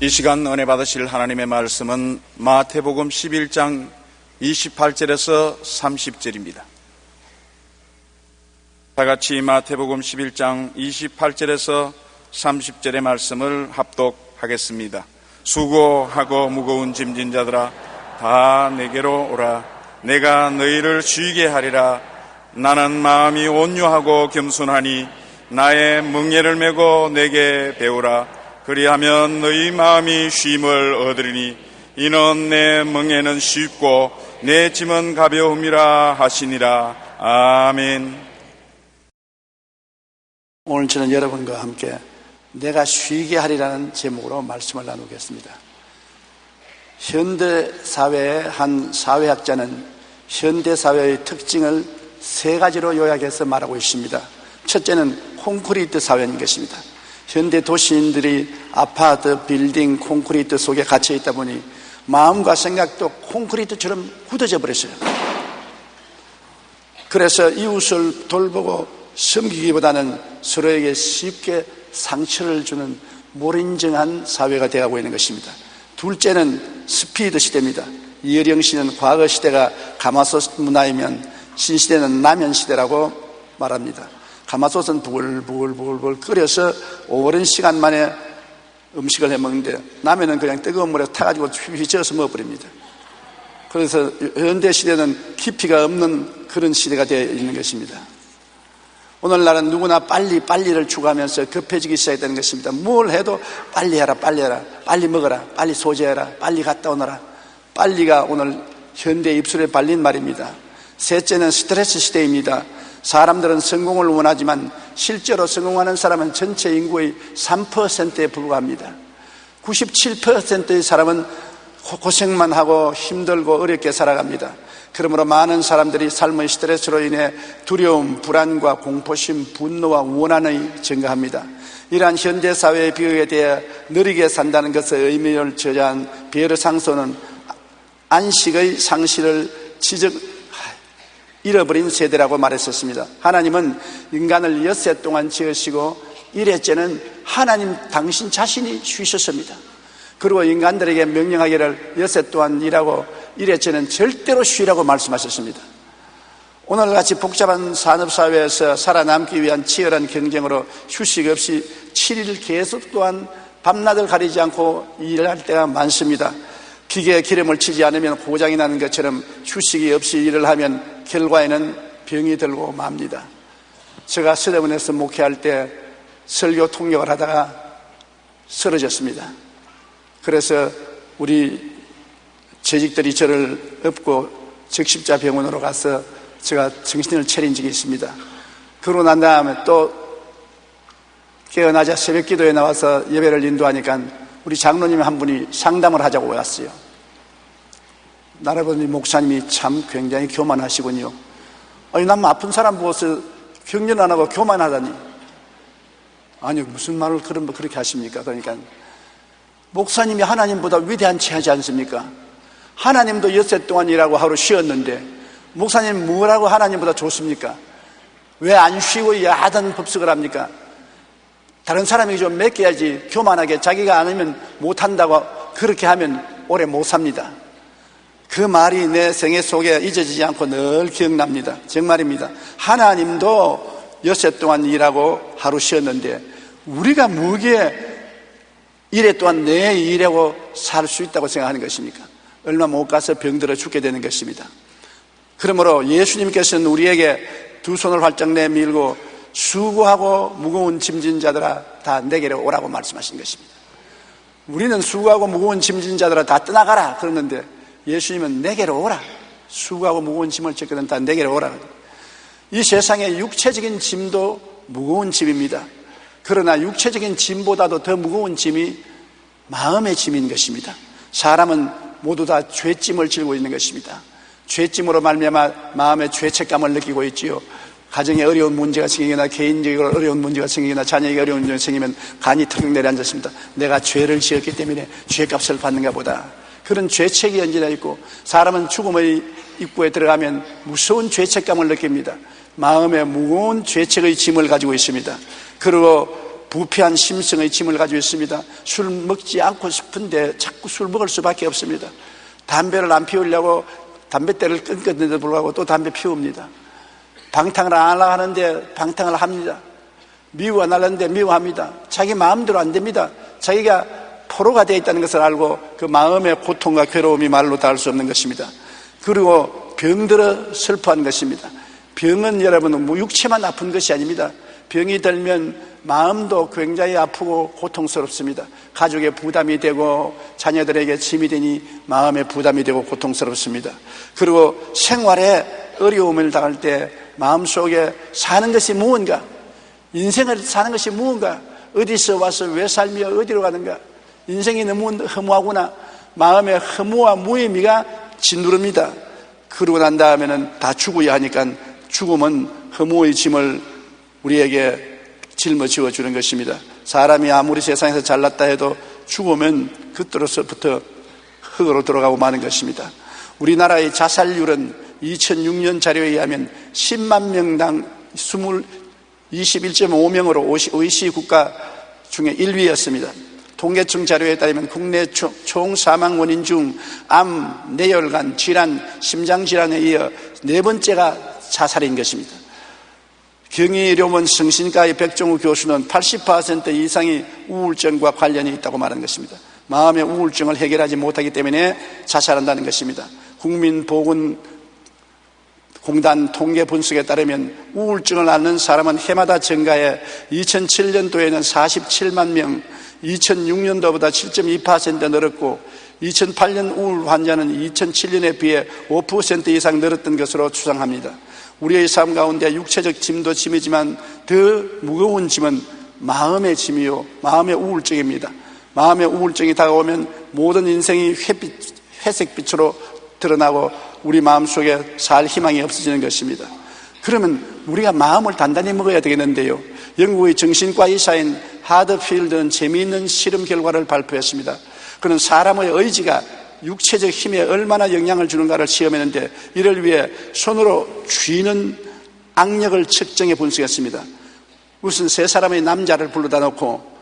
이 시간 은혜 받으실 하나님의 말씀은 마태복음 11장 28절에서 30절입니다. 다같이 마태복음 11장 28절에서 30절의 말씀을 합독하겠습니다. 수고하고 무거운 짐진 자들아 다 내게로 오라. 내가 너희를 쉬게 하리라. 나는 마음이 온유하고 겸손하니 나의 멍에를 메고 내게 배우라. 그리하면 너희 마음이 쉼을 얻으리니 이는 내 멍에는 쉽고 내 짐은 가벼움이라 하시니라. 아멘. 오늘 저는 여러분과 함께 내가 쉬게 하리라는 제목으로 말씀을 나누겠습니다. 현대사회의 한 사회학자는 현대사회의 특징을 세 가지로 요약해서 말하고 있습니다. 첫째는 콘크리트 사회인 것입니다. 현대 도시인들이 아파트, 빌딩, 콘크리트 속에 갇혀 있다 보니 마음과 생각도 콘크리트처럼 굳어져 버렸어요. 그래서 이웃을 돌보고 섬기기보다는 서로에게 쉽게 상처를 주는 몰인정한 사회가 되어가고 있는 것입니다. 둘째는 스피드 시대입니다. 이어령 씨는 과거 시대가 가마솥 문화이면 신시대는 라면 시대라고 말합니다. 가마솥은 부글부글 끓여서 오랜 시간 만에 음식을 해 먹는데 라면은 그냥 뜨거운 물에 타가지고 휘저어서 먹어버립니다. 그래서 현대 시대는 깊이가 없는 그런 시대가 되어 있는 것입니다. 오늘날은 누구나 빨리를 추구하면서 급해지기 시작했다는 것입니다. 뭘 해도 빨리 해라, 빨리 먹어라, 빨리 소지해라, 빨리 갔다 오너라. 빨리가 오늘 현대 입술에 발린 말입니다. 셋째는 스트레스 시대입니다. 사람들은 성공을 원하지만 실제로 성공하는 사람은 전체 인구의 3%에 불과합니다. 97%의 사람은 고생만 하고 힘들고 어렵게 살아갑니다. 그러므로 많은 사람들이 삶의 스트레스로 인해 두려움, 불안과 공포심, 분노와 원한이 증가합니다. 이러한 현대사회의 비극에 대해 느리게 산다는 것의 의미를 저자한 비에르 상소는 안식의 상실을 잃어버린 세대라고 말했었습니다. 하나님은 인간을 엿새 동안 지으시고 일회째는 하나님 당신 자신이 쉬셨습니다. 그리고 인간들에게 명령하기를 엿새 동안 일하고 일회째는 절대로 쉬라고 말씀하셨습니다. 오늘같이 복잡한 산업사회에서 살아남기 위한 치열한 경쟁으로 휴식 없이 7일 계속 또한 밤낮을 가리지 않고 일할 때가 많습니다. 기계에 기름을 치지 않으면 고장이 나는 것처럼 휴식이 없이 일을 하면 결과에는 병이 들고 맙니다. 제가 서대문에서 목회할 때 설교 통역을 하다가 쓰러졌습니다. 그래서 우리 재직들이 저를 업고 적십자 병원으로 가서 제가 정신을 차린 적이 있습니다. 그러고 난 다음에 또 깨어나자 새벽 기도에 나와서 예배를 인도하니까 우리 장로님 한 분이 상담을 하자고 왔어요. 나라버니 목사님이 참 굉장히 교만하시군요. 아니, 남 아픈 사람 보고서 격려 안 하고 교만하다니. 아니, 무슨 말을 그렇게 하십니까? 그러니까 목사님이 하나님보다 위대한 체하지 않습니까? 하나님도 엿새 동안 일하고 하루 쉬었는데 목사님 뭐라고 하나님보다 좋습니까? 왜 안 쉬고 야단 법석을 합니까? 다른 사람이 좀 맡겨야지. 교만하게 자기가 안 하면 못한다고 그렇게 하면 오래 못 삽니다. 그 말이 내 생애 속에 잊어지지 않고 늘 기억납니다. 정말입니다. 하나님도 엿새 동안 일하고 하루 쉬었는데 우리가 뭐기에 일해 또한 내 일하고 살 수 있다고 생각하는 것입니까? 얼마 못 가서 병들어 죽게 되는 것입니다. 그러므로 예수님께서는 우리에게 두 손을 활짝 내밀고 수고하고 무거운 짐진 자들아 다 내게로 오라고 말씀하신 것입니다. 우리는 수고하고 무거운 짐진 자들아 다 떠나가라 그러는데 예수님은 내게로 오라. 수고하고 무거운 짐을 졌거든 다 내게로 오라. 이 세상의 육체적인 짐도 무거운 짐입니다. 그러나 육체적인 짐보다도 더 무거운 짐이 마음의 짐인 것입니다. 사람은 모두 다 죄짐을 지고 있는 것입니다. 죄짐으로 말미암아 마음의 죄책감을 느끼고 있지요. 가정에 어려운 문제가 생기거나 개인적으로 어려운 문제가 생기거나 자녀에게 어려운 문제가 생기면 간이 턱 내려앉았습니다. 내가 죄를 지었기 때문에 죄값을 받는가 보다. 그런 죄책이 얹어져 있고 사람은 죽음의 입구에 들어가면 무서운 죄책감을 느낍니다. 마음에 무거운 죄책의 짐을 가지고 있습니다. 그리고 부패한 심성의 짐을 가지고 있습니다. 술 먹지 않고 싶은데 자꾸 술 먹을 수밖에 없습니다. 담배를 안 피우려고 담뱃대를 끊겼는데도 불구하고 또 담배 피웁니다. 방탕을 안 하려고 하는데 방탕을 합니다. 미워 안 하려는데 미워합니다. 자기 마음대로 안 됩니다. 자기가 포로가 되어 있다는 것을 알고 그 마음의 고통과 괴로움이 말로 닿을 수 없는 것입니다. 그리고 병들어 슬퍼하는 것입니다. 병은 여러분 육체만 아픈 것이 아닙니다. 병이 들면 마음도 굉장히 아프고 고통스럽습니다. 가족의 부담이 되고 자녀들에게 짐이 되니 마음의 부담이 되고 고통스럽습니다. 그리고 생활에 어려움을 당할 때 마음속에 사는 것이 무언가, 인생을 사는 것이 무언가, 어디서 와서 왜 살며 어디로 가는가, 인생이 너무 허무하구나, 마음의 허무와 무의미가 짓누릅니다. 그러고 난 다음에는 다 죽어야 하니까 죽음은 허무의 짐을 우리에게 짊어지워 주는 것입니다. 사람이 아무리 세상에서 잘났다 해도 죽으면 그때로서부터 흙으로 들어가고 마는 것입니다. 우리나라의 자살률은 2006년 자료에 의하면 10만 명당 21.5명으로 OECD 국가 중에 1위였습니다. 통계청 자료에 따르면 국내 총 사망 원인 중 암, 뇌혈관, 질환, 심장질환에 이어 네 번째가 자살인 것입니다. 경희료원 성신과의 백종우 교수는 80% 이상이 우울증과 관련이 있다고 말하는 것입니다. 마음의 우울증을 해결하지 못하기 때문에 자살한다는 것입니다. 국민보건공단 통계 분석에 따르면 우울증을 앓는 사람은 해마다 증가해 2007년도에는 47만 명, 2006년도보다 7.2% 늘었고 2008년 우울 환자는 2007년에 비해 5% 이상 늘었던 것으로 추정합니다. 우리의 삶 가운데 육체적 짐도 짐이지만 더 무거운 짐은 마음의 짐이요, 마음의 우울증입니다. 마음의 우울증이 다가오면 모든 인생이 회색빛으로 드러나고 우리 마음속에 살 희망이 없어지는 것입니다. 그러면 우리가 마음을 단단히 먹어야 되겠는데요, 영국의 정신과 의사인 하드필드는 재미있는 실험 결과를 발표했습니다. 그는 사람의 의지가 육체적 힘에 얼마나 영향을 주는가를 시험했는데, 이를 위해 손으로 쥐는 악력을 측정해 분석했습니다. 우선 세 사람의 남자를 불러다 놓고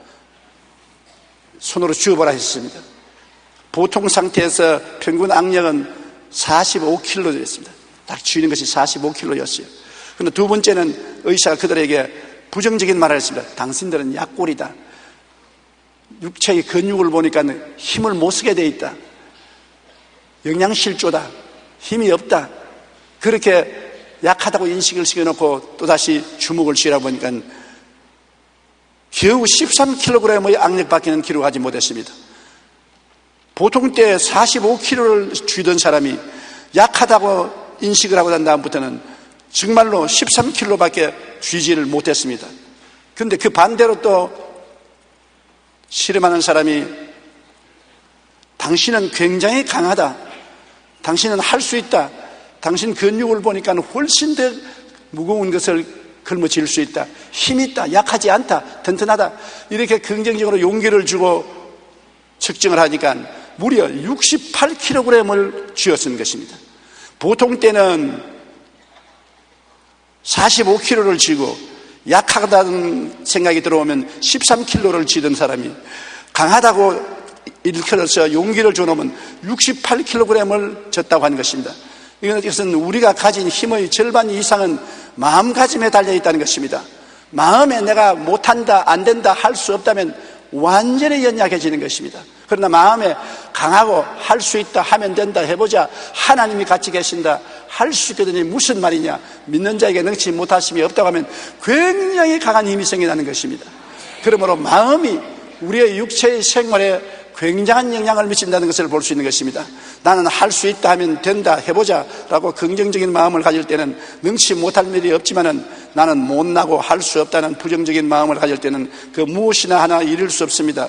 손으로 쥐어보라 했습니다. 보통 상태에서 평균 악력은 45kg였습니다. 딱 쥐는 것이 45kg였어요. 그런데 두 번째는 의사가 그들에게 부정적인 말을 했습니다. 당신들은 약골이다. 육체의 근육을 보니까 힘을 못 쓰게 돼 있다. 영양실조다. 힘이 없다. 그렇게 약하다고 인식을 시켜놓고 또다시 주먹을 쥐라 보니까 겨우 13kg의 악력밖에는 기록하지 못했습니다. 보통 때 45kg를 쥐던 사람이 약하다고 인식을 하고 난 다음부터는 정말로 13kg밖에 쥐지를 못했습니다. 그런데 그 반대로 또 실험하는 사람이 당신은 굉장히 강하다. 당신은 할 수 있다. 당신 근육을 보니까 훨씬 더 무거운 것을 걸머쥘 수 있다. 힘이 있다. 약하지 않다. 튼튼하다. 이렇게 긍정적으로 용기를 주고 측정을 하니까 무려 68kg을 쥐었은 것입니다. 보통 때는 45kg를 쥐고 약하다는 생각이 들어오면 13kg를 쥐던 사람이 강하다고 일컬어서 용기를 줘놓으면 68kg을 졌다고 하는 것입니다. 이것은 우리가 가진 힘의 절반 이상은 마음가짐에 달려있다는 것입니다. 마음에 내가 못한다, 안 된다, 할 수 없다면 완전히 연약해지는 것입니다. 그러나 마음에 강하고 할 수 있다, 하면 된다, 해보자, 하나님이 같이 계신다, 할 수 있거든요. 무슨 말이냐, 믿는 자에게 능치 못하심이 없다고 하면 굉장히 강한 힘이 생겨나는 것입니다. 그러므로 마음이 우리의 육체의 생활에 굉장한 영향을 미친다는 것을 볼 수 있는 것입니다. 나는 할 수 있다 하면 된다, 해보자 라고 긍정적인 마음을 가질 때는 능치 못할 일이 없지만은 나는 못나고 할 수 없다는 부정적인 마음을 가질 때는 그 무엇이나 하나 이룰 수 없습니다.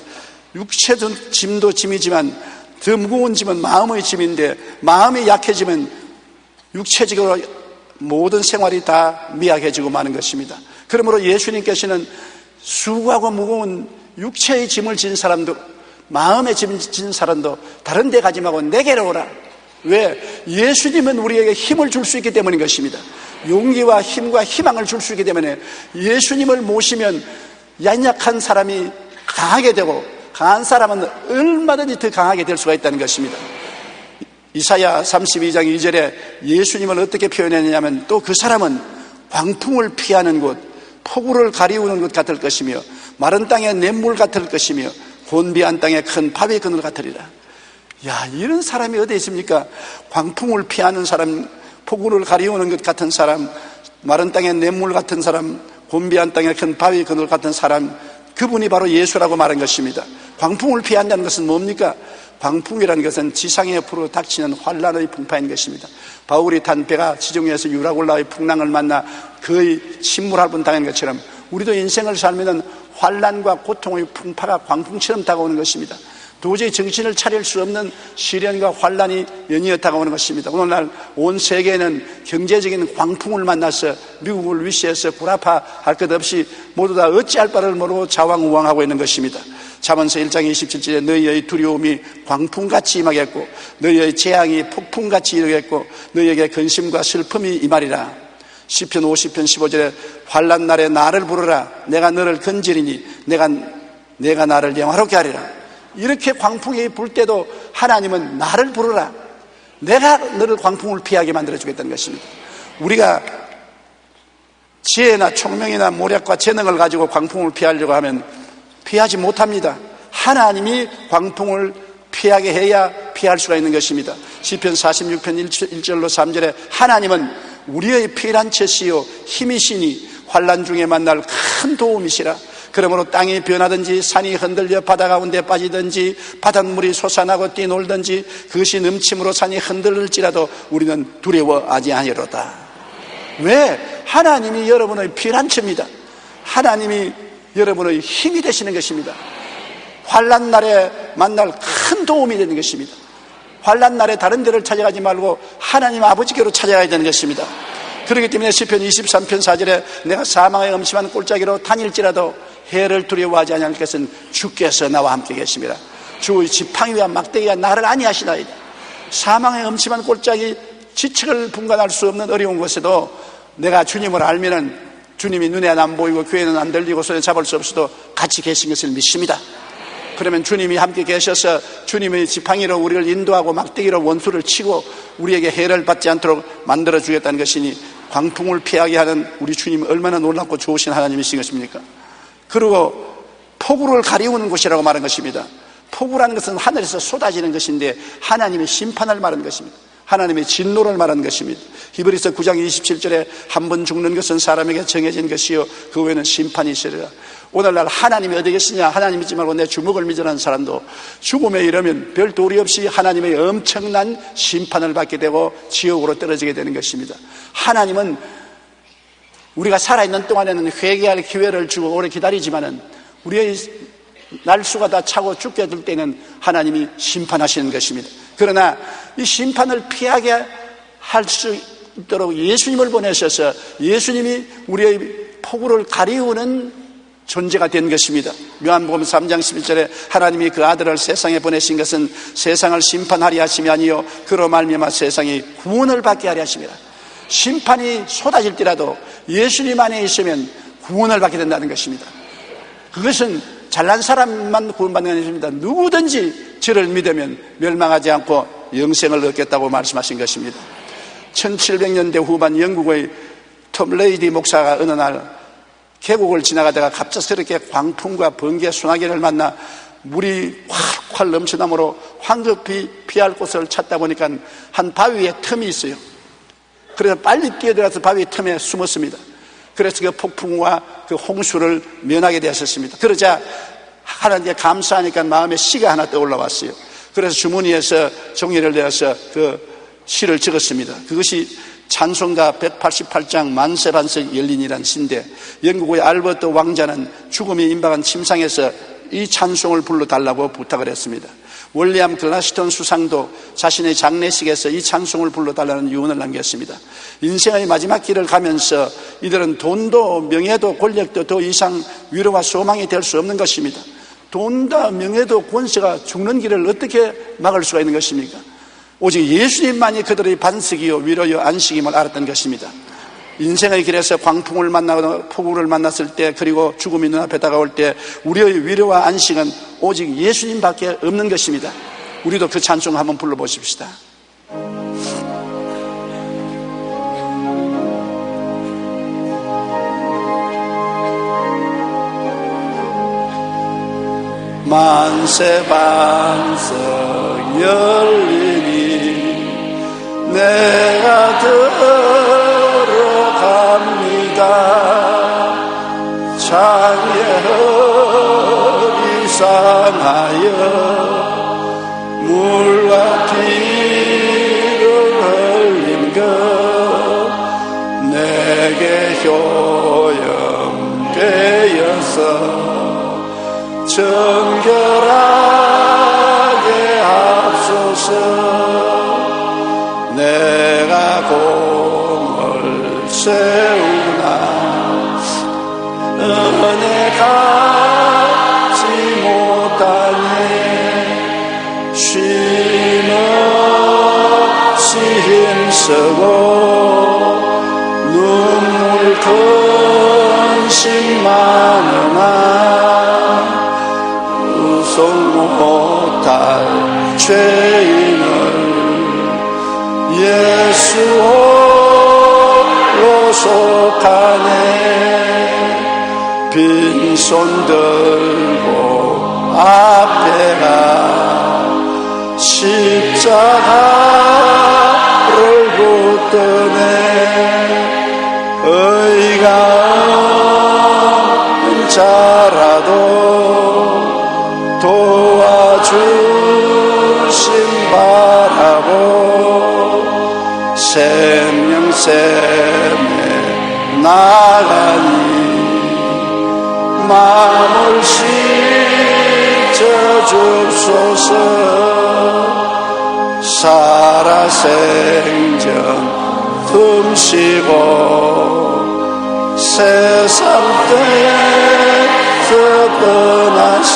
육체도 짐도 짐이지만 더 무거운 짐은 마음의 짐인데, 마음이 약해지면 육체적으로 모든 생활이 다 미약해지고 마는 것입니다. 그러므로 예수님께서는 수고하고 무거운 육체의 짐을 진 사람도, 마음의 짐을 진 사람도 다른 데 가지 말고 내게로 오라. 왜? 예수님은 우리에게 힘을 줄 수 있기 때문인 것입니다. 용기와 힘과 희망을 줄 수 있기 때문에 예수님을 모시면 연약한 사람이 강하게 되고 강한 사람은 얼마든지 더 강하게 될 수가 있다는 것입니다. 이사야 32장 2절에 예수님을 어떻게 표현했냐면 또 그 사람은 광풍을 피하는 곳, 폭우를 가리우는 것 같을 것이며 마른 땅의 냇물 같을 것이며 곤비한 땅의 큰 바위 그늘 같으리라. 야, 이런 사람이 어디 있습니까? 광풍을 피하는 사람, 폭우를 가리우는 것 같은 사람, 마른 땅의 냇물 같은 사람, 곤비한 땅의 큰 바위 그늘 같은 사람, 그분이 바로 예수라고 말한 것입니다. 광풍을 피한다는 것은 뭡니까? 광풍이라는 것은 지상에 옆으로 닥치는 환란의 풍파인 것입니다. 바울이 탄 배가 지중해에서 유라굴라의 풍랑을 만나 거의 침몰할 뻔당한 것처럼 우리도 인생을 살면은 환란과 고통의 풍파가 광풍처럼 다가오는 것입니다. 도저히 정신을 차릴 수 없는 시련과 환란이 연이어 다가오는 것입니다. 오늘날 온 세계는 경제적인 광풍을 만나서 미국을 위시해서 구라파할 것 없이 모두 다 어찌할 바를 모르고 자왕우왕하고 있는 것입니다. 잠언서 1장 27절에 너희의 두려움이 광풍같이 임하겠고 너희의 재앙이 폭풍같이 이르겠고 너희에게 근심과 슬픔이 임하리라. 시편 50편 15절에 환난 날에 나를 부르라. 내가 너를 건지리니 내가 나를 영화롭게 하리라. 이렇게 광풍이 불 때도 하나님은 나를 부르라. 내가 너를 광풍을 피하게 만들어주겠다는 것입니다. 우리가 지혜나 총명이나 모략과 재능을 가지고 광풍을 피하려고 하면 피하지 못합니다. 하나님이 광풍을 피하게 해야 피할 수가 있는 것입니다. 시편 46편 1절로 3절에 하나님은 우리의 피난처시요 힘이시니 환난 중에 만날 큰 도움이시라. 그러므로 땅이 변하든지 산이 흔들려 바다 가운데 빠지든지 바닷물이 솟아나고 뛰놀든지 그것이 넘침으로 산이 흔들릴지라도 우리는 두려워하지 아니하리로다. 왜? 하나님이 여러분의 피난처입니다. 하나님이 여러분의 힘이 되시는 것입니다. 환난 날에 만날 큰 도움이 되는 것입니다. 환난 날에 다른 데를 찾아가지 말고 하나님 아버지께로 찾아가야 되는 것입니다. 그렇기 때문에 시편 23편 4절에 내가 사망의 음침한 골짜기로 다닐지라도 해를 두려워하지 아니할 것은 주께서 나와 함께 계심이라. 주의 지팡이와 막대기가 나를 안위하시나이다. 사망의 음침한 골짜기, 지책을 분간할 수 없는 어려운 곳에도 내가 주님을 알면은 주님이 눈에 안 보이고 귀에는 안 들리고 손에 잡을 수 없어도 같이 계신 것을 믿습니다. 그러면 주님이 함께 계셔서 주님의 지팡이로 우리를 인도하고 막대기로 원수를 치고 우리에게 해를 받지 않도록 만들어 주겠다는 것이니 광풍을 피하게 하는 우리 주님이 얼마나 놀랍고 좋으신 하나님이신 것입니까? 그리고 폭우를 가리우는 곳이라고 말한 것입니다. 폭우라는 것은 하늘에서 쏟아지는 것인데 하나님의 심판을 말하는 것입니다. 하나님의 진노를 말하는 것입니다. 히브리서 9장 27절에 한 번 죽는 것은 사람에게 정해진 것이요 그 후에는 심판이 있으리라. 오늘날 하나님이 어디 계시냐, 하나님 믿지 말고 내 주먹을 믿으라는 사람도 죽음에 이르면 별 도리 없이 하나님의 엄청난 심판을 받게 되고 지옥으로 떨어지게 되는 것입니다. 하나님은 우리가 살아있는 동안에는 회개할 기회를 주고 오래 기다리지만은 우리의 날수가 다 차고 죽게 될 때는 하나님이 심판하시는 것입니다. 그러나 이 심판을 피하게 할 수 있도록 예수님을 보내셔서 예수님이 우리의 폭우를 가리우는 존재가 된 것입니다. 요한복음 3장 11절에 하나님이 그 아들을 세상에 보내신 것은 세상을 심판하리 하심이 아니요 그로 말미암아 세상이 구원을 받게 하리 하심이라. 심판이 쏟아질지라도 예수님 안에 있으면 구원을 받게 된다는 것입니다. 그것은 잘난 사람만 구원받는 게 아닙니다. 누구든지 저를 믿으면 멸망하지 않고 영생을 얻겠다고 말씀하신 것입니다. 1700년대 후반 영국의 톰 레이디 목사가 어느 날 계곡을 지나가다가 갑작스럽게 광풍과 번개, 소나기를 만나 물이 활활 넘쳐나므로 황급히 피할 곳을 찾다 보니까 한 바위에 틈이 있어요. 그래서 빨리 뛰어들어가서 바위 틈에 숨었습니다. 그래서 그 폭풍과 그 홍수를 면하게 되었습니다. 그러자 하나님께 감사하니까 마음에 시가 하나 떠올라왔어요. 그래서 주머니에서 종이를 내어서 그 시를 적었습니다. 그것이 찬송가 188장 만세반석 열린이란 시인데 영국의 알버트 왕자는 죽음이 임박한 침상에서 이 찬송을 불러달라고 부탁을 했습니다. 월리암 글라스턴 수상도 자신의 장례식에서 이 찬송을 불러달라는 유언을 남겼습니다. 인생의 마지막 길을 가면서 이들은 돈도 명예도 권력도 더 이상 위로와 소망이 될 수 없는 것입니다. 돈도 명예도 권세가 죽는 길을 어떻게 막을 수가 있는 것입니까? 오직 예수님만이 그들의 반석이요 위로요 안식임을 알았던 것입니다. 인생의 길에서 광풍을 만나거나 폭우를 만났을 때, 그리고 죽음이 눈앞에 다가올 때 우리의 위로와 안식은 오직 예수님밖에 없는 것입니다. 우리도 그 찬송 한번 불러보십시다. 만세 반석 열리니 내가 들어갑니다. 창에 허리 상하여 물과 피를 흘린 것 내게 효염되어서 정결하게 앞서서 내가 공을 세우나 은혜 갚지 못하네. 쉼없이 힘쓰고 눈물 근심 많으나 속 못할 죄인을 예수 홀로 속하네. 빈손 들고 앞에 가 십자가를 붙드네. 의가 없는 자라도 도와주심 바라고 생명샘에 나가니 마음을 씻어줍소서. 살아생전 틈쉬고 세상 때에서 떠나서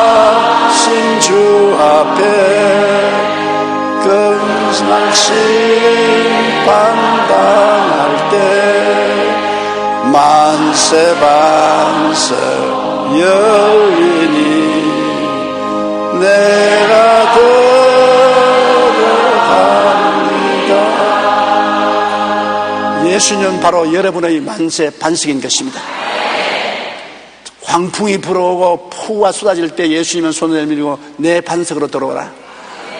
거룩하신 주 앞에 끝날 심판당할 때 만세 반석 열리니 내가 들어갑니다. 예수님은 바로 여러분의 만세 반석인 것입니다. 광풍이 불어오고 폭우가 쏟아질 때 예수님은 손을 내밀고 내 반석으로 들어오라.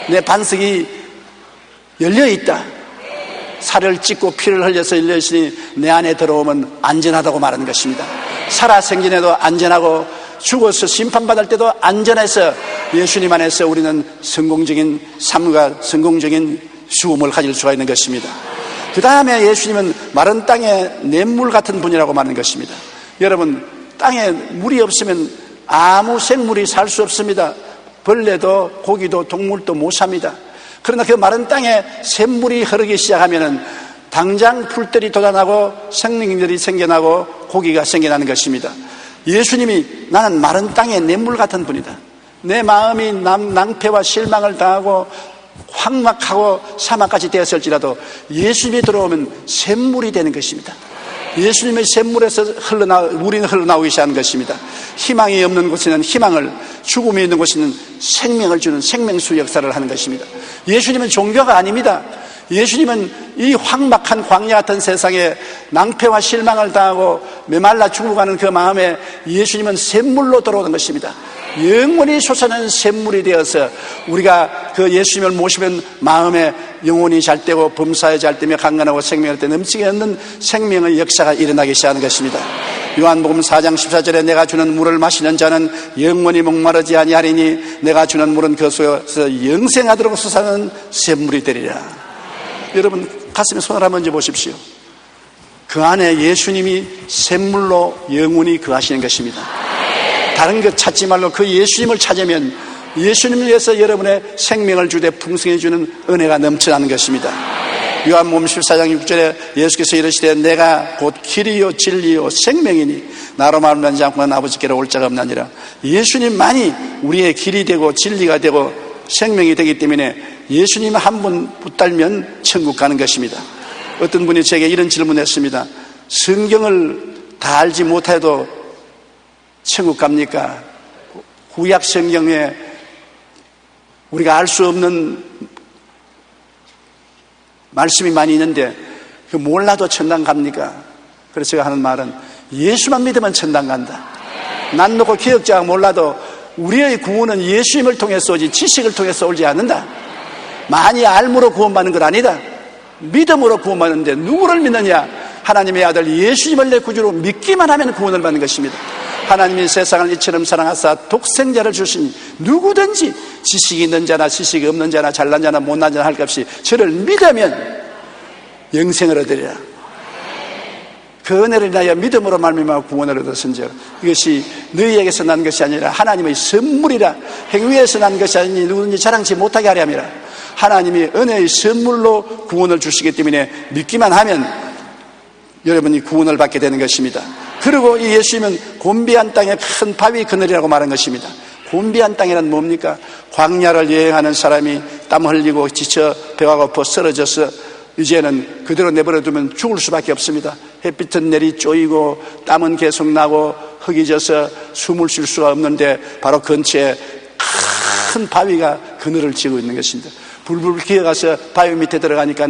내 반석이 열려있다. 살을 찢고 피를 흘려서 열려있으니 내 안에 들어오면 안전하다고 말하는 것입니다. 살아생전에도 안전하고 죽어서 심판받을 때도 안전해서 예수님 안에서 우리는 성공적인 삶과 성공적인 죽음을 가질 수가 있는 것입니다. 그 다음에 예수님은 마른 땅에 냇물 같은 분이라고 말하는 것입니다. 여러분, 땅에 물이 없으면 아무 생물이 살 수 없습니다. 벌레도 고기도 동물도 못 삽니다. 그러나 그 마른 땅에 샘물이 흐르기 시작하면 당장 풀들이 돋아나고 생명들이 생겨나고 고기가 생겨나는 것입니다. 예수님이 나는 마른 땅에 냇물 같은 분이다. 내 마음이 낭패와 실망을 당하고 황막하고 사막같이 되었을지라도 예수님이 들어오면 샘물이 되는 것입니다. 예수님의 샘물에서 물이 흘러나오기 시작하는 것입니다. 희망이 없는 곳에는 희망을, 죽음이 있는 곳에는 생명을 주는 생명수 역사를 하는 것입니다. 예수님은 종교가 아닙니다. 예수님은 이 황막한 광야 같은 세상에 낭패와 실망을 당하고 메말라 죽어가는 그 마음에 예수님은 샘물로 들어오는 것입니다. 영원히 솟아나는 샘물이 되어서 우리가 그 예수님을 모시면 마음에 영혼이 잘되고 범사에 잘되며 강건하고 생명할 때 넘치게 얻는 생명의 역사가 일어나기 시작하는 것입니다. 요한복음 4장 14절에 내가 주는 물을 마시는 자는 영원히 목마르지 아니하리니 내가 주는 물은 그 속에서 영생하도록 솟아나는 샘물이 되리라. 여러분 가슴에 손을 한번 얹어 보십시오. 그 안에 예수님이 샘물로 영원히 거하시는 것입니다. 다른 것 찾지 말고 그 예수님을 찾으면 예수님을 위해서 여러분의 생명을 주되 풍성해 주는 은혜가 넘쳐나는 것입니다. 요한복음 14장 6절에 예수께서 이르시되 내가 곧 길이요 진리요 생명이니 나로 말미암지 않고는 아버지께로 올 자가 없나니라. 예수님만이 우리의 길이 되고 진리가 되고 생명이 되기 때문에 예수님 한 분 붙들면 천국 가는 것입니다. 어떤 분이 제게 이런 질문했습니다. 성경을 다 알지 못해도 천국 갑니까? 구약 성경에 우리가 알 수 없는 말씀이 많이 있는데 그 몰라도 천당 갑니까? 그래서 제가 하는 말은 예수만 믿으면 천당 간다. 난 놓고 기억자가 몰라도 우리의 구원은 예수님을 통해서 오지 지식을 통해서 오지 않는다. 많이 알므로 구원받는 것 아니다. 믿음으로 구원받는데 누구를 믿느냐? 하나님의 아들 예수님을 내 구주로 믿기만 하면 구원을 받는 것입니다. 하나님이 세상을 이처럼 사랑하사 독생자를 주시니 누구든지 지식이 있는 자나 지식이 없는 자나 잘난 자나 못난 자나 할 것 없이 저를 믿으면 영생을 얻으리라. 그 은혜를 인하여 믿음으로 말미암아 구원을 얻었은즉 이것이 너희에게서 난 것이 아니라 하나님의 선물이라. 행위에서 난 것이 아니니 누구든지 자랑치 못하게 하려 함이라. 하나님이 은혜의 선물로 구원을 주시기 때문에 믿기만 하면 여러분이 구원을 받게 되는 것입니다. 그리고 이 예수님은 곤비한 땅에 큰 바위 그늘이라고 말한 것입니다. 곤비한 땅이란 뭡니까? 광야를 여행하는 사람이 땀 흘리고 지쳐 배가 고파 쓰러져서 이제는 그대로 내버려두면 죽을 수밖에 없습니다. 햇빛은 내리 쪼이고 땀은 계속 나고 흙이 져서 숨을 쉴 수가 없는데 바로 근처에 큰 바위가 그늘을 지고 있는 것입니다. 불불 기어가서 바위 밑에 들어가니까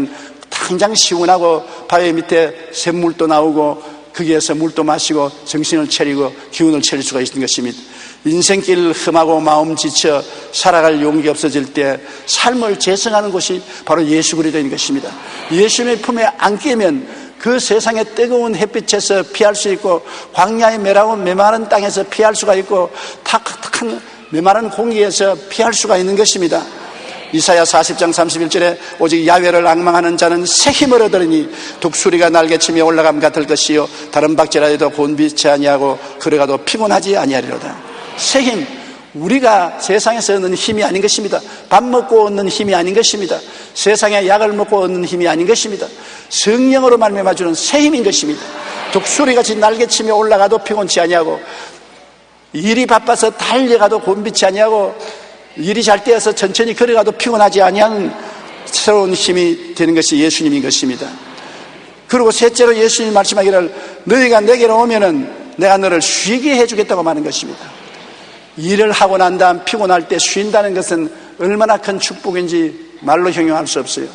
당장 시원하고 바위 밑에 샘물도 나오고 거기에서 물도 마시고 정신을 차리고 기운을 차릴 수가 있는 것입니다. 인생길 험하고 마음 지쳐 살아갈 용기 없어질 때 삶을 재생하는 곳이 바로 예수 그리스도인 것입니다. 예수님의 품에 안기면 그 세상의 뜨거운 햇빛에서 피할 수 있고 광야의 메라고 메마른 땅에서 피할 수가 있고 탁탁한 메마른 공기에서 피할 수가 있는 것입니다. 이사야 40장 31절에 오직 야훼를 앙망하는 자는 새 힘을 얻으리니 독수리가 날개치며 올라감 같을 것이요 다른 박제라도 곤비치 아니하고 걸어가도 피곤하지 아니하리로다. 새 힘, 우리가 세상에서 얻는 힘이 아닌 것입니다. 밥 먹고 얻는 힘이 아닌 것입니다. 세상에 약을 먹고 얻는 힘이 아닌 것입니다. 성령으로 말미암아 주는 새 힘인 것입니다. 독수리같이 날개치며 올라가도 피곤치 아니하고 일이 바빠서 달려가도 곤비치 아니하고 일이 잘 되어서 천천히 걸어가도 피곤하지 아니하는 새로운 힘이 되는 것이 예수님인 것입니다. 그리고 셋째로 예수님이 말씀하기를 너희가 내게로 오면은 내가 너를 쉬게 해주겠다고 말하는 것입니다. 일을 하고 난 다음 피곤할 때 쉰다는 것은 얼마나 큰 축복인지 말로 형용할 수 없어요.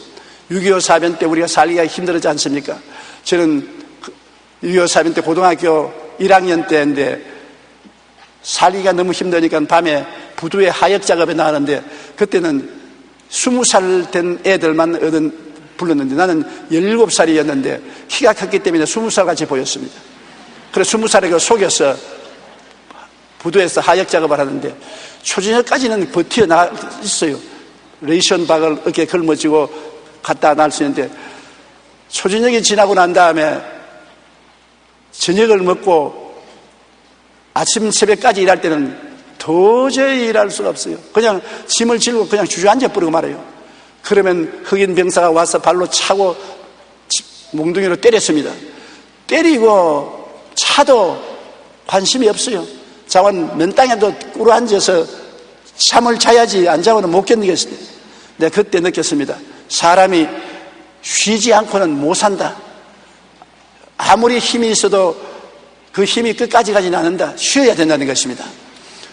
6.25 사변 때 우리가 살기가 힘들었지 않습니까? 저는 6.25 사변 때 고등학교 1학년 때인데 살기가 너무 힘드니까 밤에 부두에 하역 작업에 나가는데 그때는 20살 된 애들만 불렀는데 나는 17살이었는데 키가 컸기 때문에 20살 같이 보였습니다. 그래서 20살에 속여서 부두에서 하역 작업을 하는데 초저녁까지는 버티어 나가 있어요. 레이션 박을 어깨에 걸머쥐고 갖다 날 수 있는데 초저녁이 지나고 난 다음에 저녁을 먹고 아침 새벽까지 일할 때는 도저히 일할 수가 없어요. 그냥 짐을 질고 그냥 주저앉아 버리고 말아요. 그러면 흑인 병사가 와서 발로 차고 몽둥이로 때렸습니다. 때리고 차도 관심이 없어요. 자원 맨 땅에도 꿇어 앉아서 잠을 자야지 안 자고는 못 견디겠습니다. 내가 그때 느꼈습니다. 사람이 쉬지 않고는 못 산다. 아무리 힘이 있어도 그 힘이 끝까지 가지는 않는다. 쉬어야 된다는 것입니다.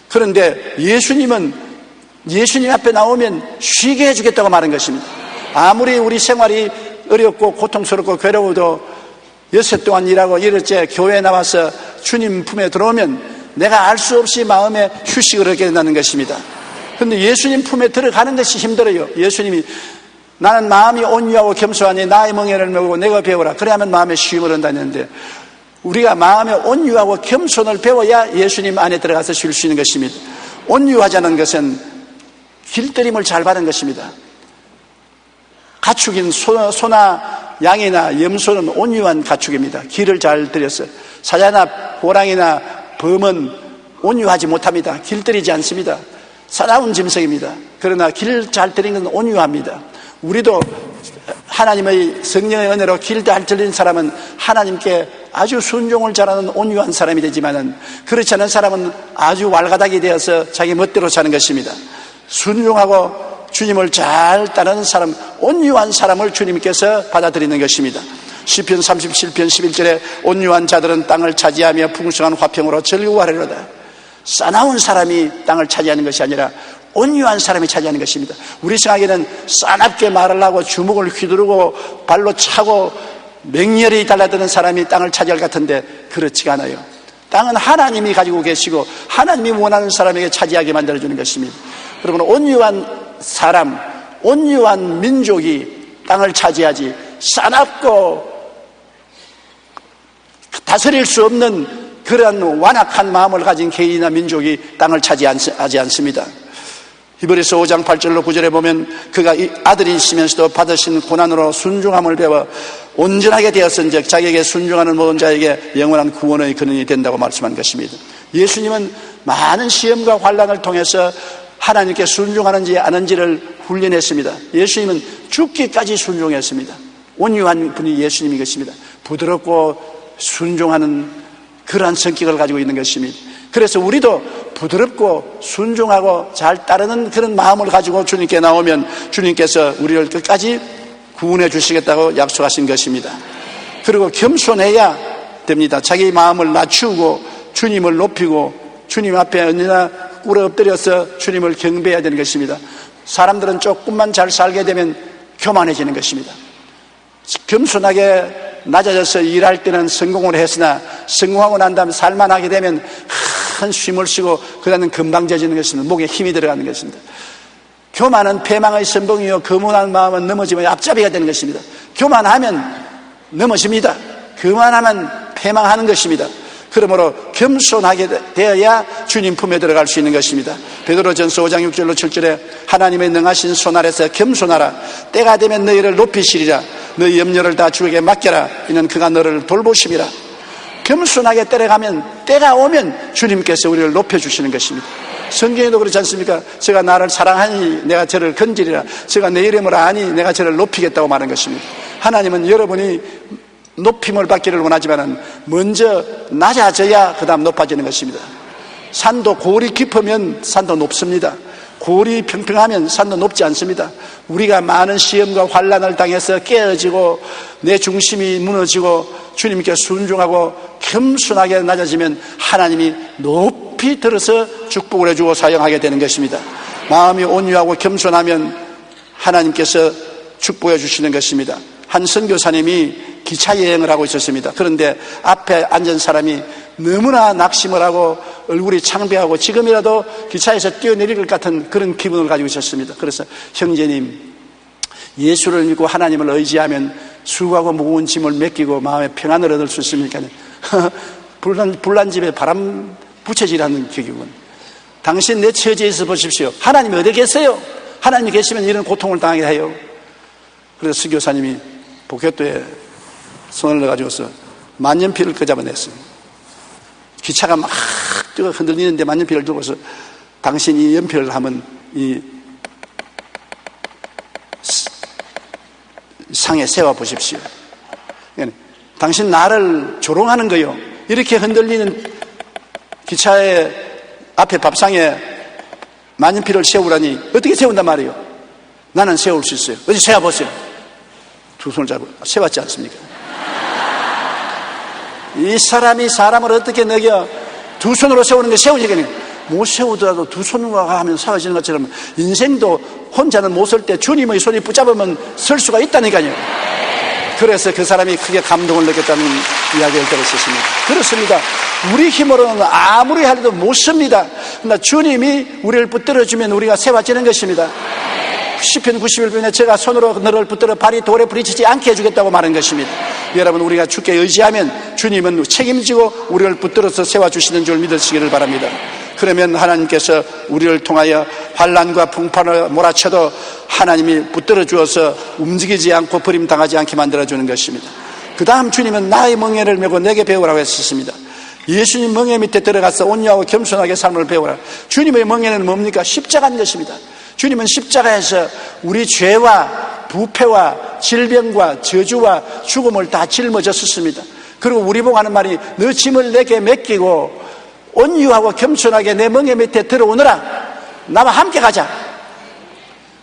그런데 예수님은 예수님 앞에 나오면 쉬게 해주겠다고 말한 것입니다. 아무리 우리 생활이 어렵고 고통스럽고 괴로워도 6해 동안 일하고 1일째 교회에 나와서 주님 품에 들어오면 내가 알 수 없이 마음에 휴식을 얻게 된다는 것입니다. 그런데 예수님 품에 들어가는 것이 힘들어요. 예수님이 나는 마음이 온유하고 겸손하니 나의 멍에를 메우고 내가 배우라. 그래야만 마음에 쉼을 얻는다는데 우리가 마음에 온유하고 겸손을 배워야 예수님 안에 들어가서 쉴 수 있는 것입니다. 온유하자는 것은 길들임을 잘 받는 것입니다. 가축인 소나 양이나 염소는 온유한 가축입니다. 길을 잘 들여서 사자나 호랑이나 범은 온유하지 못합니다. 길들이지 않습니다. 사나운 짐승입니다. 그러나 길 잘 들이는 건 온유합니다. 우리도 하나님의 성령의 은혜로 길 잘 들린 사람은 하나님께 아주 순종을 잘하는 온유한 사람이 되지만은 그렇지 않은 사람은 아주 왈가닥이 되어서 자기 멋대로 사는 것입니다. 순종하고 주님을 잘 따르는 사람, 온유한 사람을 주님께서 받아들이는 것입니다. 시편 37편 11절에 온유한 자들은 땅을 차지하며 풍성한 화평으로 즐거워하리로다. 싸나운 사람이 땅을 차지하는 것이 아니라 온유한 사람이 차지하는 것입니다. 우리 생각에는 싸납게 말을 하고 주먹을 휘두르고 발로 차고 맹렬히 달라드는 사람이 땅을 차지할 것 같은데 그렇지가 않아요. 땅은 하나님이 가지고 계시고 하나님이 원하는 사람에게 차지하게 만들어주는 것입니다. 그러면 온유한 사람, 온유한 민족이 땅을 차지하지, 싸납고 다스릴 수 없는 그런 완악한 마음을 가진 개인이나 민족이 땅을 차지하지 않습니다. 히브리서 5장 8절로 9절에 보면 그가 아들이 있으면서도 받으신 고난으로 순종함을 배워 온전하게 되었은즉 자기에게 순종하는 모든 자에게 영원한 구원의 근원이 된다고 말씀한 것입니다. 예수님은 많은 시험과 환난을 통해서 하나님께 순종하는지 아는지를 훈련했습니다. 예수님은 죽기까지 순종했습니다. 온유한 분이 예수님인 것입니다. 부드럽고 순종하는 그러한 성격을 가지고 있는 것입니다. 그래서 우리도 부드럽고 순종하고 잘 따르는 그런 마음을 가지고 주님께 나오면 주님께서 우리를 끝까지 구원해 주시겠다고 약속하신 것입니다. 그리고 겸손해야 됩니다. 자기 마음을 낮추고 주님을 높이고 주님 앞에 언제나 꿇어 엎드려서 주님을 경배해야 되는 것입니다. 사람들은 조금만 잘 살게 되면 교만해지는 것입니다. 겸손하게 낮아져서 일할 때는 성공을 했으나 성공하고 난 다음에 살만하게 되면 큰 쉼을 쉬고 그다음에 금방 져지는 것입니다. 목에 힘이 들어가는 것입니다. 교만은 패망의 선봉이요 거만한 마음은 넘어지면 앞잡이가 되는 것입니다. 교만하면 넘어집니다. 교만하면 패망하는 것입니다. 그러므로 겸손하게 되어야 주님 품에 들어갈 수 있는 것입니다. 베드로전서 5장 6절로 7절에 하나님의 능하신 손 아래서 겸손하라. 때가 되면 너희를 높이시리라. 너희 염려를 다 주에게 맡겨라. 이는 그가 너를 돌보심이라. 겸손하게 따라가면 때가 오면 주님께서 우리를 높여주시는 것입니다. 성경에도 그렇지 않습니까? 제가 나를 사랑하니 내가 저를 건지리라. 제가 내 이름을 아니 내가 저를 높이겠다고 말한 것입니다. 하나님은 여러분이 높임을 받기를 원하지만 먼저 낮아져야 그 다음 높아지는 것입니다. 산도 골이 깊으면 산도 높습니다. 골이 평평하면 산도 높지 않습니다. 우리가 많은 시험과 환난을 당해서 깨어지고 내 중심이 무너지고 주님께 순종하고 겸손하게 낮아지면 하나님이 높이 들어서 축복을 해주고 사용하게 되는 것입니다. 마음이 온유하고 겸손하면 하나님께서 축복해 주시는 것입니다. 한 선교사님이 기차 여행을 하고 있었습니다. 그런데 앞에 앉은 사람이 너무나 낙심을 하고 얼굴이 창백하고 지금이라도 기차에서 뛰어내릴 것 같은 그런 기분을 가지고 있었습니다. 그래서 형제님, 예수를 믿고 하나님을 의지하면 수고하고 무거운 짐을 맡기고 마음의 평안을 얻을 수 있습니까? 불난 집에 바람 부채질하는 격이군. 당신 내 처지에 있어 보십시오. 하나님이 어디 계세요? 하나님이 계시면 이런 고통을 당하게 해요. 그래서 선교사님이 포켓도에 손을 넣어가지고서 만년필을 끄잡아냈어요. 기차가 막 흔들리는데 만년필을 들고서 당신이 연필을 하면 이 상에 세워 보십시오. 당신 나를 조롱하는 거요. 이렇게 흔들리는 기차의 앞에 밥상에 만년필을 세우라니 어떻게 세운단 말이에요? 나는 세울 수 있어요. 어디 세워보세요. 두 손을 잡고 세웠지 않습니까? 이 사람이 사람을 어떻게 먹여? 두 손으로 세우는 게 세우지겠네요. 못 세우더라도 두 손과 하면 세워지는 것처럼 인생도 혼자는 못 설 때 주님의 손이 붙잡으면 설 수가 있다니까요. 그래서 그 사람이 크게 감동을 느꼈다는 이야기를 들었습니다. 그렇습니다. 우리 힘으로는 아무리 해도 못 섭니다. 그러나 주님이 우리를 붙들어주면 우리가 세워지는 것입니다. 시편 91편에 제가 손으로 너를 붙들어 발이 돌에 부딪히지 않게 해주겠다고 말한 것입니다. 여러분, 우리가 주께 의지하면 주님은 책임지고 우리를 붙들어서 세워주시는 줄 믿으시기를 바랍니다. 그러면 하나님께서 우리를 통하여 환난과 풍파를 몰아쳐도 하나님이 붙들어 주어서 움직이지 않고 버림당하지 않게 만들어주는 것입니다. 그 다음 주님은 나의 멍에를 메고 내게 배우라고 했었습니다. 예수님 멍에 밑에 들어가서 온유하고 겸손하게 삶을 배우라. 주님의 멍에는 뭡니까? 십자가인 것입니다. 주님은 십자가에서 우리 죄와 부패와 질병과 저주와 죽음을 다 짊어졌습니다. 그리고 우리 보고 하는 말이 너 짐을 내게 맡기고 온유하고 겸손하게 내 멍에 밑에 들어오너라. 나와 함께 가자.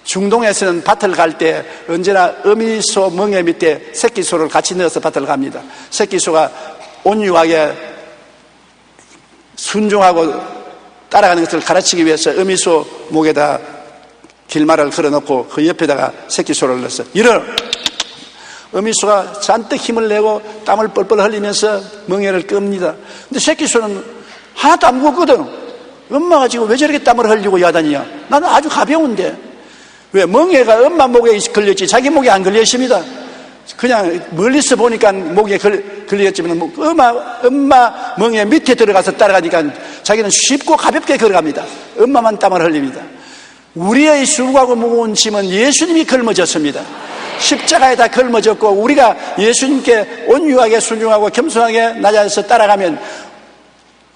중동에서는 밭을 갈 때 언제나 어미소 멍에 밑에 새끼소를 같이 넣어서 밭을 갑니다. 새끼소가 온유하게 순종하고 따라가는 것을 가르치기 위해서 어미소 목에다 길말을 걸어놓고 그 옆에다가 새끼소를 넣었어. 이런 어미소가 잔뜩 힘을 내고 땀을 뻘뻘 흘리면서 멍에를 끕니다. 근데 새끼소는 하나도 안 무겁거든. 엄마가 지금 왜 저렇게 땀을 흘리고 야단이야? 나는 아주 가벼운데. 왜? 멍에가 엄마 목에 걸렸지 자기 목에 안 걸려 있습니다. 그냥 멀리서 보니까 목에 걸렸지만 엄마 멍에 밑에 들어가서 따라가니까 자기는 쉽고 가볍게 걸어갑니다. 엄마만 땀을 흘립니다. 우리의 수고하고 무거운 짐은 예수님이 걸머졌습니다. 십자가에다 걸머졌고 우리가 예수님께 온유하게 순종하고 겸손하게 낮아서 따라가면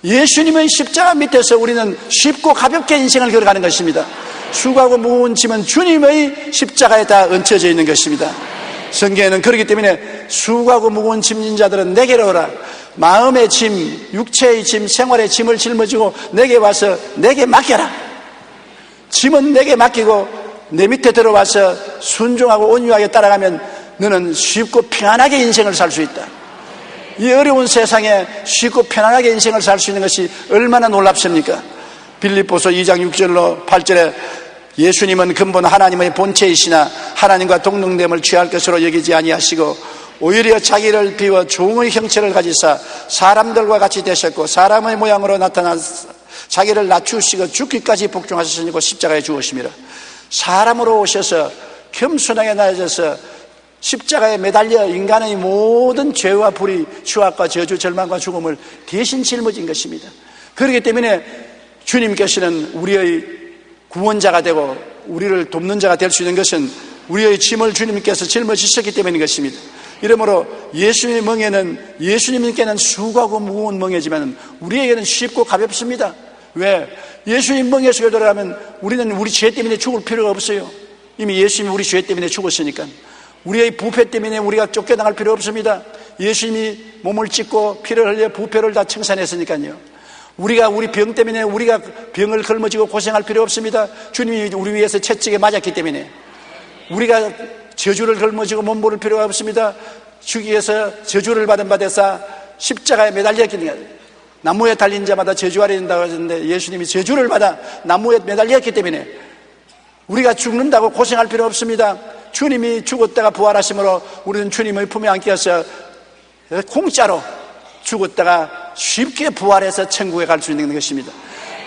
예수님의 십자가 밑에서 우리는 쉽고 가볍게 인생을 걸어가는 것입니다. 수고하고 무거운 짐은 주님의 십자가에다 얹혀져 있는 것입니다. 성경에는 그렇기 때문에 수고하고 무거운 짐진 자들은 내게로 오라. 마음의 짐, 육체의 짐, 생활의 짐을 짊어지고 내게 와서 내게 맡겨라. 짐은 내게 맡기고 내 밑에 들어와서 순종하고 온유하게 따라가면 너는 쉽고 편안하게 인생을 살 수 있다. 이 어려운 세상에 쉽고 편안하게 인생을 살 수 있는 것이 얼마나 놀랍습니까? 빌립보서 2장 6절로 8절에 예수님은 근본 하나님의 본체이시나 하나님과 동등됨을 취할 것으로 여기지 아니하시고 오히려 자기를 비워 종의 형체를 가지사 사람들과 같이 되셨고 사람의 모양으로 나타나서 자기를 낮추시고 죽기까지 복종하셨으니까 십자가에 죽으심이라. 사람으로 오셔서 겸손하게 낮아져서 십자가에 매달려 인간의 모든 죄와 불의, 추악과 저주, 절망과 죽음을 대신 짊어진 것입니다. 그렇기 때문에 주님께서는 우리의 구원자가 되고 우리를 돕는 자가 될 수 있는 것은 우리의 짐을 주님께서 짊어지셨기 때문인 것입니다. 이러므로 예수님의 멍에는 예수님께는 수고하고 무거운 멍에지만 우리에게는 쉽고 가볍습니다. 왜? 예수님 멍에 속에 들어가면 우리는 우리 죄 때문에 죽을 필요가 없어요. 이미 예수님이 우리 죄 때문에 죽었으니까. 우리의 부패 때문에 우리가 쫓겨나갈 필요 없습니다. 예수님이 몸을 찢고 피를 흘려 부패를 다 청산했으니까요. 우리가 우리 병 때문에 우리가 병을 걸머지고 고생할 필요 없습니다. 주님이 우리 위해서 채찍에 맞았기 때문에. 우리가 저주를 걸머지고 몸부릴 필요가 없습니다. 주기에서 저주를 받은 바대사 십자가에 매달렸기 때문에. 나무에 달린 자마다 저주하려 된다고 하셨는데 예수님이 저주를 받아 나무에 매달렸기 때문에 우리가 죽는다고 고생할 필요 없습니다. 주님이 죽었다가 부활하심으로 우리는 주님의 품에 안겨서 공짜로 죽었다가 쉽게 부활해서 천국에 갈 수 있는 것입니다.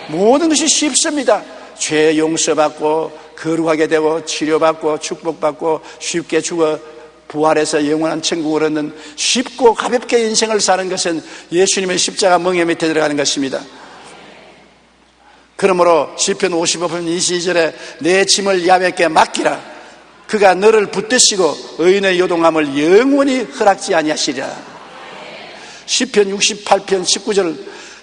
모든 것이 쉽습니다. 죄 용서받고 거룩하게 되고 치료받고 축복받고 쉽게 죽어 부활해서 영원한 천국을 얻는 쉽고 가볍게 인생을 사는 것은 예수님의 십자가 멍에 밑에 들어가는 것입니다. 그러므로 시편 55편 22절에 내 짐을 야훼께 맡기라. 그가 너를 붙드시고 의인의 요동함을 영원히 허락지 아니하시리라. 시편 68편 19절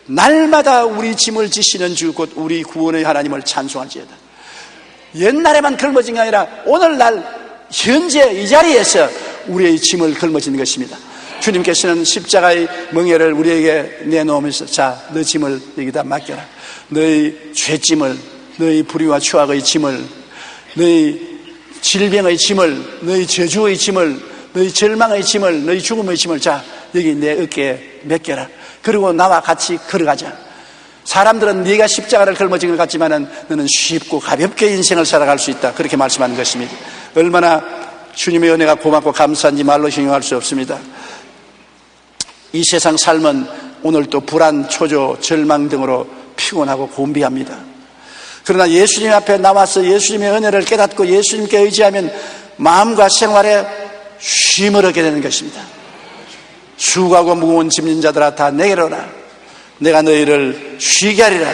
날마다 우리 짐을 지시는 주 곧 우리 구원의 하나님을 찬송할지어다. 옛날에만 걸머진 게 아니라 오늘날 현재 이 자리에서 우리의 짐을 걸머지는 것입니다. 주님께서는 십자가의 멍에를 우리에게 내놓으면서 자, 너 짐을 여기다 맡겨라. 너의 죄짐을, 너의 불의와 추악의 짐을, 너의 질병의 짐을, 너희 저주의 짐을, 너희 절망의 짐을, 너희 죽음의 짐을 자 여기 내 어깨에 맡겨라. 그리고 나와 같이 걸어가자. 사람들은 네가 십자가를 걸머진 것 같지만은 너는 쉽고 가볍게 인생을 살아갈 수 있다. 그렇게 말씀하는 것입니다. 얼마나 주님의 은혜가 고맙고 감사한지 말로形容할 수 없습니다. 이 세상 삶은 오늘 또 불안, 초조, 절망 등으로 피곤하고 곤비합니다. 그러나 예수님 앞에 나와서 예수님의 은혜를 깨닫고 예수님께 의지하면 마음과 생활에 쉼을 얻게 되는 것입니다. 수고하고 무거운 짐진 자들아 다 내게로 오라. 내가 너희를 쉬게 하리라.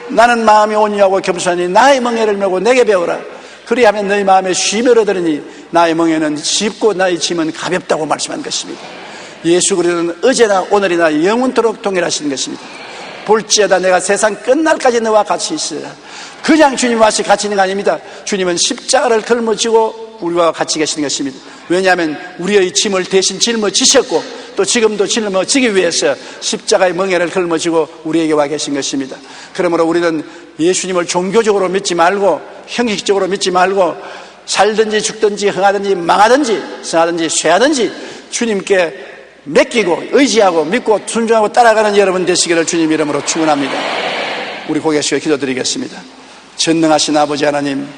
나는 마음이 온유하고 겸손하니 나의 멍에를 메고 내게 배우라. 그리하면 너희 마음에 쉼을 얻으리니 나의 멍에는 쉽고 나의 짐은 가볍다고 말씀한 것입니다. 예수 그리스도는 어제나 오늘이나 영원토록 동일하신 것입니다. 볼지어다 내가 세상 끝날까지 너와 같이 있으리라. 그냥 주님 와서 같이 있는 거 아닙니다. 주님은 십자가를 걸머지고 우리와 같이 계시는 것입니다. 왜냐하면 우리의 짐을 대신 짊어지셨고 또 지금도 짊어지기 위해서 십자가의 멍에를 걸머지고 우리에게 와 계신 것입니다. 그러므로 우리는 예수님을 종교적으로 믿지 말고 형식적으로 믿지 말고 살든지 죽든지 흥하든지 망하든지 성하든지 쇠하든지 주님께 맡기고 의지하고 믿고 순종하고 따라가는 여러분 되시기를 주님 이름으로 축원합니다. 우리 고개 숙여 기도드리겠습니다. 전능하신 아버지 하나님,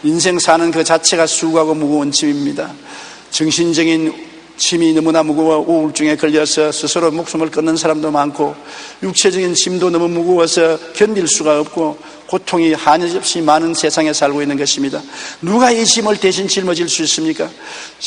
인생 사는 그 자체가 수고하고 무거운 짐입니다. 정신적인 짐이 너무나 무거워 우울증에 걸려서 스스로 목숨을 끊는 사람도 많고 육체적인 짐도 너무 무거워서 견딜 수가 없고 고통이 한없이 많은 세상에 살고 있는 것입니다. 누가 이 짐을 대신 짊어질 수 있습니까?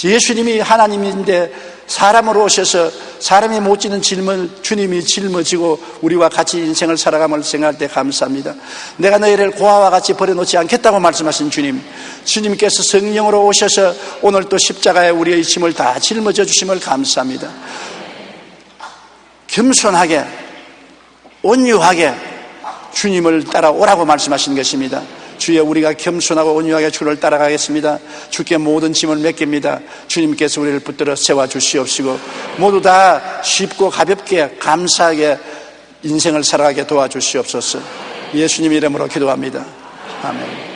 예수님이 하나님인데 사람으로 오셔서 사람이 못 지는 짐을 주님이 짊어지고 우리와 같이 인생을 살아감을 생각할 때 감사합니다. 내가 너희를 고아와 같이 버려놓지 않겠다고 말씀하신 주님, 주님께서 성령으로 오셔서 오늘 또 십자가에 우리의 짐을 다 짊어져 주심을 감사합니다. 겸손하게 온유하게 주님을 따라오라고 말씀하신 것입니다. 주여, 우리가 겸손하고 온유하게 주를 따라가겠습니다. 주께 모든 짐을 맡깁니다. 주님께서 우리를 붙들어 세워주시옵시고 모두 다 쉽고 가볍게 감사하게 인생을 살아가게 도와주시옵소서. 예수님 이름으로 기도합니다. 아멘.